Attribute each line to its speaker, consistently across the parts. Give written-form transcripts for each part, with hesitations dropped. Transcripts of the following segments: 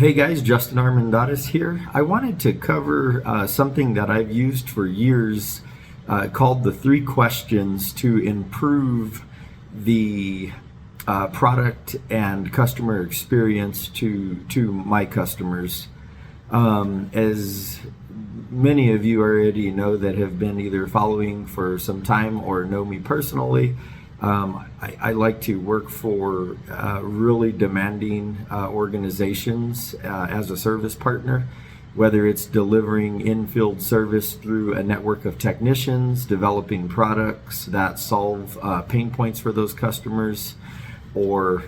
Speaker 1: Hey guys, Justin Armandatis here. I wanted to cover something that I've used for years called the 3 questions to improve the product and customer experience to my customers. As many of you already know that have been either following for some time or know me personally, I like to work for really demanding organizations as a service partner, whether it's delivering in-field service through a network of technicians, developing products that solve pain points for those customers, or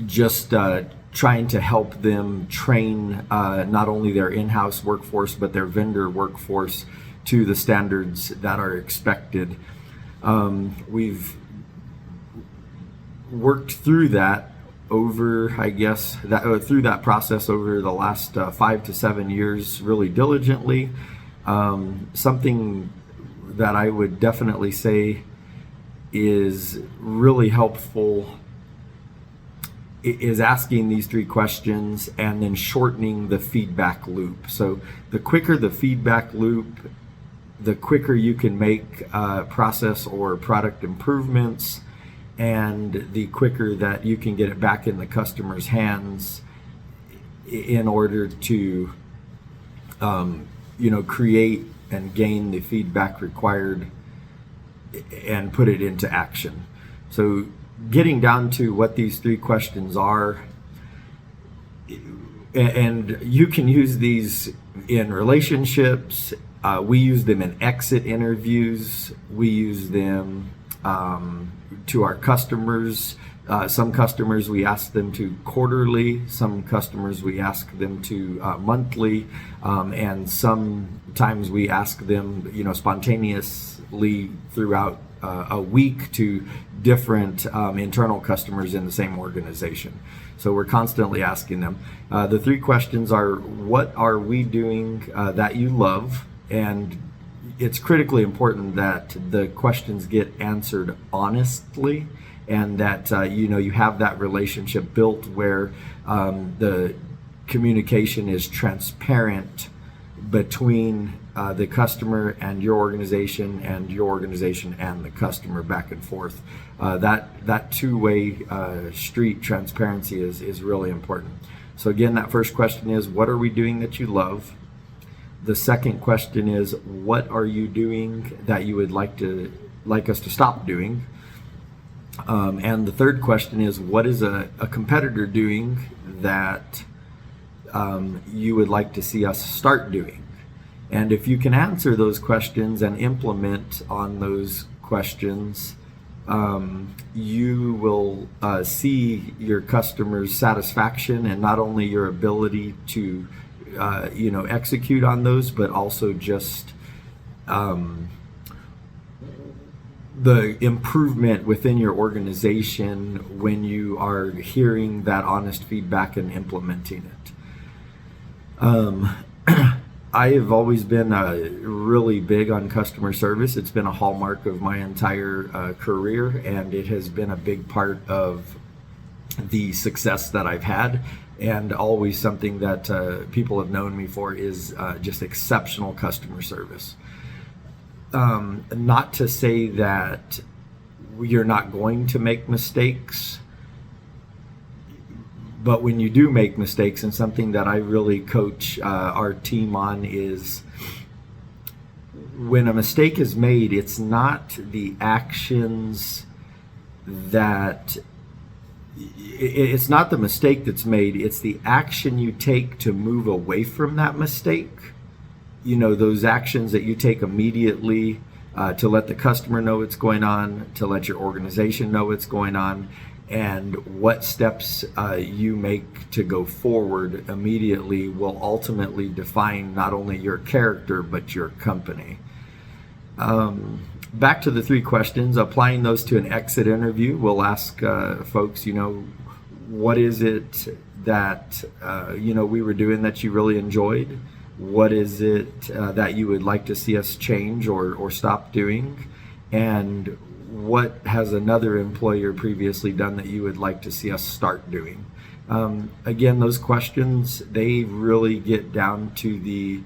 Speaker 1: just trying to help them train not only their in-house workforce but their vendor workforce to the standards that are expected. We've worked through that over, through that process over the last 5 to 7 years really diligently. Something that I would definitely say is really helpful is asking these 3 questions and then shortening the feedback loop. So the quicker the feedback loop, the quicker you can make process or product improvements, and the quicker that you can get it back in the customer's hands in order to create and gain the feedback required and put it into action. So getting down to what these 3 questions are, and you can use these in relationships. We use them in exit interviews. We use them to our customers. Some customers we ask them to quarterly. Some customers we ask them to monthly. And sometimes we ask them, spontaneously throughout a week to different internal customers in the same organization. So we're constantly asking them. The 3 questions are: what are we doing that you love? And it's critically important that the questions get answered honestly, and that you have that relationship built where the communication is transparent between the customer and your organization and the customer back and forth. That two-way street transparency is really important. So again, that first question is, what are we doing that you love? The second question is, what are you doing that you would like us to stop doing? And the third question is, what is a competitor doing that you would like to see us start doing? And if you can answer those questions and implement on those questions, you will see your customers' satisfaction, and not only your ability to execute on those, but also just the improvement within your organization when you are hearing that honest feedback and implementing it. I have always been really big on customer service. It's been a hallmark of my entire career, and it has been a big part of the success that I've had. And always something that people have known me for is just exceptional customer service. Not to say that you're not going to make mistakes, but when you do make mistakes, and something that I really coach our team on is, when a mistake is made, it's not the actions that it's not the mistake that's made, it's the action you take to move away from that mistake. Those actions that you take immediately to let the customer know what's going on, to let your organization know what's going on, and what steps you make to go forward immediately will ultimately define not only your character but your company. Back to the 3 questions, applying those to an exit interview, we'll ask folks, what is it that, we were doing that you really enjoyed? What is it that you would like to see us change or stop doing? And what has another employer previously done that you would like to see us start doing? Again, those questions, they really get down to the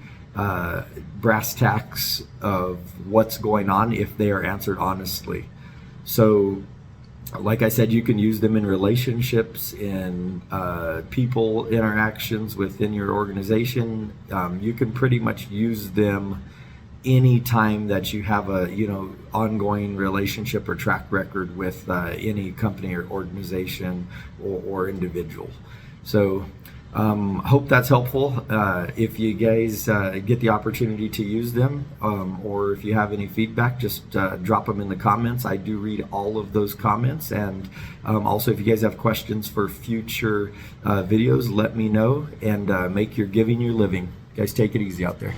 Speaker 1: brass tacks of what's going on if they are answered honestly. So, like I said, you can use them in relationships, in people interactions within your organization. You can pretty much use them any time that you have a ongoing relationship or track record with any company or organization or individual. So hope that's helpful. If you guys get the opportunity to use them, or if you have any feedback, just drop them in the comments. I do read all of those comments, and also if you guys have questions for future videos, let me know, and make your giving your living. Guys, take it easy out there.